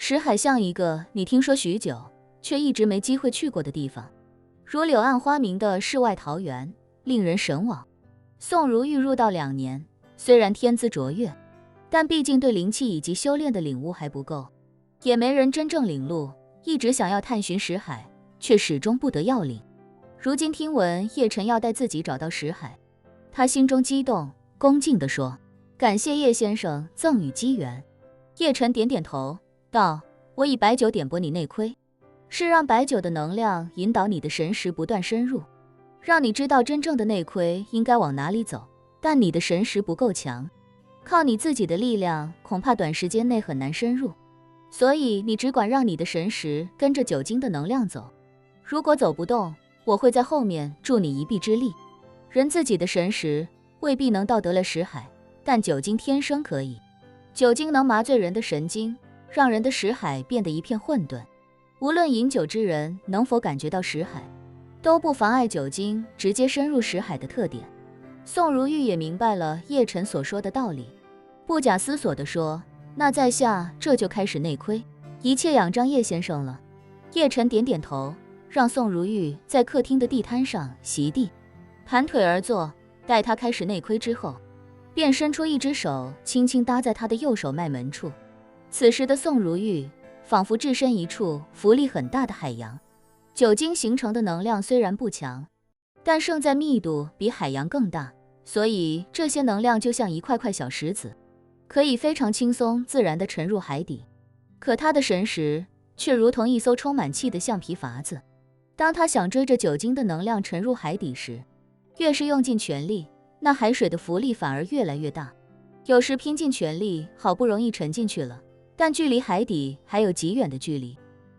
石海像一个你听说许久，却一直没机会去过的地方，如柳暗花明的世外桃源，令人神往。宋如玉入道2年，虽然天资卓越，但毕竟对灵气以及修炼的领悟还不够，也没人真正领路，一直想要探寻石海，却始终不得要领。如今听闻叶晨要带自己找到石海，他心中激动，恭敬地说：“感谢叶先生赠予机缘。”叶晨点点头，道：“我以白酒点拨你内窥，是让白酒的能量引导你的神识不断深入，让你知道真正的内窥应该往哪里走。但你的神识不够强，靠你自己的力量，恐怕短时间内很难深入。所以你只管让你的神识跟着酒精的能量走，如果走不动，我会在后面助你一臂之力。人自己的神识未必能到得了石海，但酒精天生可以。酒精能麻醉人的神经，让人的识海变得一片混沌。无论饮酒之人能否感觉到识海，都不妨碍酒精直接深入识海的特点。”宋如玉也明白了叶晨所说的道理，不假思索地说：“那在下这就开始内窥，一切仰仗叶先生了。”叶晨点点头，让宋如玉在客厅的地摊上席地，盘腿而坐。待他开始内窥之后，便伸出一只手，轻轻搭在他的右手脉门处。此时的宋如玉仿佛置身一处浮力很大的海洋，酒精形成的能量虽然不强，但胜在密度比海洋更大，所以这些能量就像一块块小石子，可以非常轻松自然地沉入海底。可他的神识却如同一艘充满气的橡皮筏子，当他想追着酒精的能量沉入海底时，越是用尽全力，那海水的浮力反而越来越大。有时拼尽全力，好不容易沉进去了，但距离海底还有极远的距离。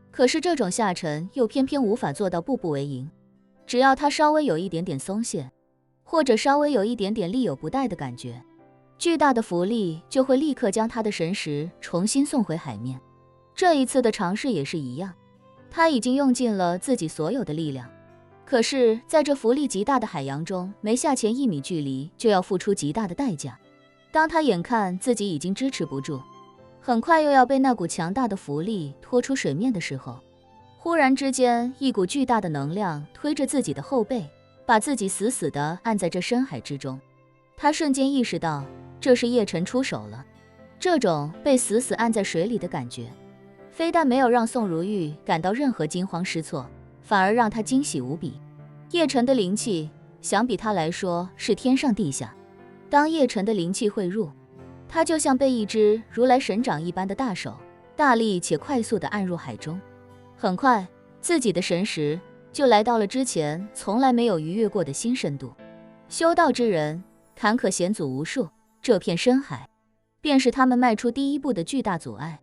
可是这种下沉又偏偏无法做到步步为营，只要他稍微有一点点松懈，或者稍微有一点点力有不逮的感觉，巨大的浮力就会立刻将他的神识重新送回海面。这一次的尝试也是一样，他已经用尽了自己所有的力量，可是在这浮力极大的海洋中，没下潜1米距离就要付出极大的代价。当他眼看自己已经支持不住，很快又要被那股强大的浮力拖出水面的时候，忽然之间，一股巨大的能量推着自己的后背，把自己死死地按在这深海之中。他瞬间意识到，这是叶晨出手了。这种被死死按在水里的感觉，非但没有让宋如玉感到任何惊慌失措，反而让他惊喜无比。叶晨的灵气相比他来说是天上地下，当叶晨的灵气汇入，他就像被一只如来神掌一般的大手，大力且快速地按入海中。很快，自己的神识就来到了之前从来没有逾越过的新深度。修道之人，坎坷险阻无数，这片深海便是他们迈出第一步的巨大阻碍。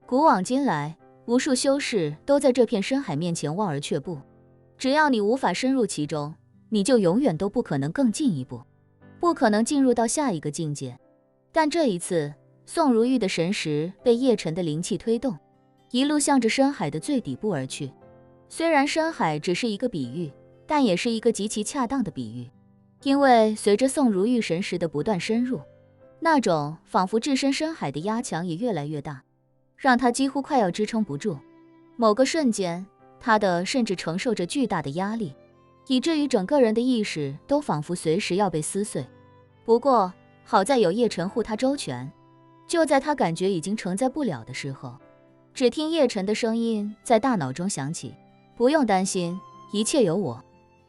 古往今来，无数修士都在这片深海面前望而却步。只要你无法深入其中，你就永远都不可能更进一步，不可能进入到下一个境界。但这一次，宋如玉的神识被叶晨的灵气推动，一路向着深海的最底部而去。虽然深海只是一个比喻，但也是一个极其恰当的比喻，因为随着宋如玉神识的不断深入，那种仿佛置身深海的压强也越来越大，让他几乎快要支撑不住。某个瞬间，他的甚至承受着巨大的压力，以至于整个人的意识都仿佛随时要被撕碎。不过好在有叶晨护他周全，就在他感觉已经承载不了的时候，只听叶晨的声音在大脑中响起：“不用担心，一切有我。”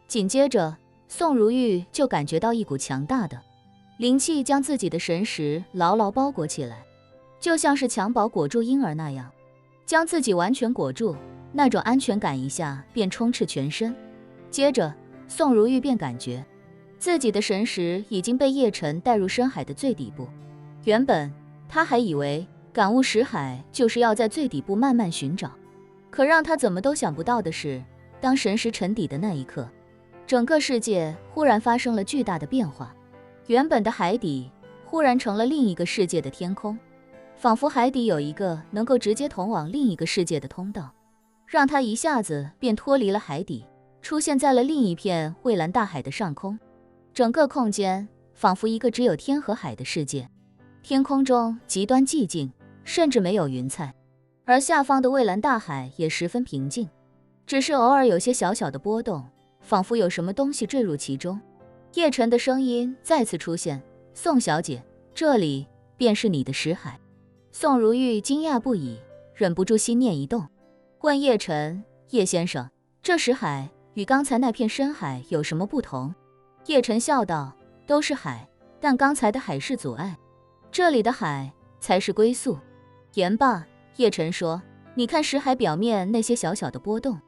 紧接着，宋如玉就感觉到一股强大的灵气将自己的神识牢牢包裹起来，就像是襁褓裹住婴儿那样，将自己完全裹住。那种安全感一下便充斥全身。接着，宋如玉便感觉自己的神识已经被叶晨带入深海的最底部。原本他还以为感悟识海就是要在最底部慢慢寻找，可让他怎么都想不到的是，当神识沉底的那一刻，整个世界忽然发生了巨大的变化。原本的海底忽然成了另一个世界的天空，仿佛海底有一个能够直接通往另一个世界的通道，让他一下子便脱离了海底，出现在了另一片蔚蓝大海的上空。整个空间仿佛一个只有天和海的世界，天空中极端寂静，甚至没有云彩。而下方的蔚蓝大海也十分平静，只是偶尔有些小小的波动，仿佛有什么东西坠入其中。叶晨的声音再次出现：“宋小姐，这里便是你的识海。”宋如玉惊讶不已，忍不住心念一动，问叶晨：“叶先生，这识海与刚才那片深海有什么不同？”叶晨笑道：“都是海，但刚才的海是阻碍，这里的海才是归宿。”言罢，叶晨说：“你看识海表面那些小小的波动，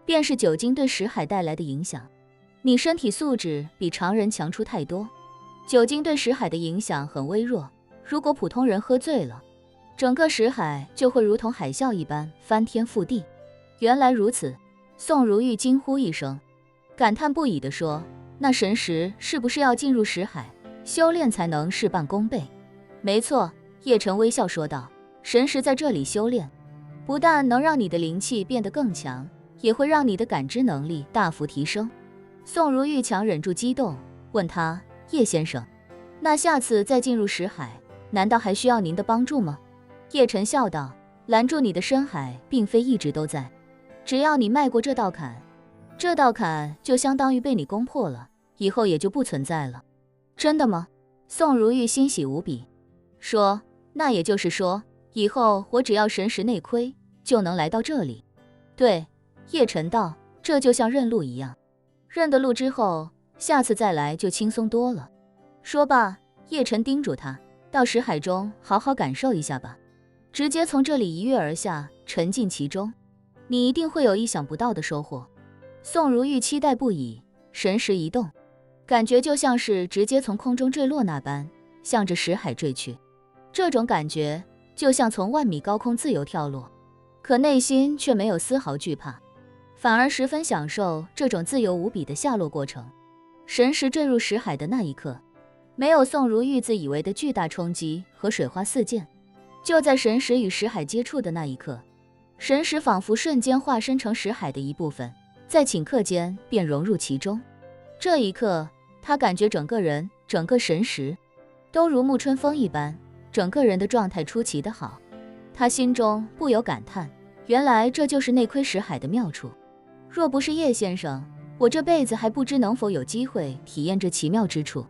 便是酒精对识海带来的影响。你身体素质比常人强出太多，酒精对识海的影响很微弱，如果普通人喝醉了，整个识海就会如同海啸一般翻天覆地。”原来如此，宋如玉惊呼一声，感叹不已地说：“那神识是不是要进入识海修炼才能事半功倍？”没错，叶晨微笑说道，神识在这里修炼，不但能让你的灵气变得更强，也会让你的感知能力大幅提升。宋如玉强忍住激动，问他：“叶先生，那下次再进入识海，难道还需要您的帮助吗？”叶晨笑道：“拦住你的深海并非一直都在，只要你迈过这道坎，这道坎就相当于被你攻破了，以后也就不存在了。”真的吗？宋如玉欣喜无比，说：“那也就是说，以后我只要神识内窥，就能来到这里。”对，叶晨道，这就像认路一样，认得路之后，下次再来就轻松多了。说罢，叶晨叮嘱他，到识海中好好感受一下吧，直接从这里一跃而下，沉浸其中，你一定会有意想不到的收获。宋如玉期待不已，神识一动，感觉就像是直接从空中坠落那般，向着识海坠去。这种感觉就像从万米高空自由跳落，可内心却没有丝毫惧怕，反而十分享受这种自由无比的下落过程。神识坠入识海的那一刻，没有宋如玉自以为的巨大冲击和水花四溅，就在神识与识海接触的那一刻，神识仿佛瞬间化身成识海的一部分，在顷刻间便融入其中。这一刻，他感觉整个人、整个神识都如沐春风一般，整个人的状态出奇的好。他心中不由感叹，原来这就是内窥识海的妙处。若不是叶先生，我这辈子还不知能否有机会体验这奇妙之处。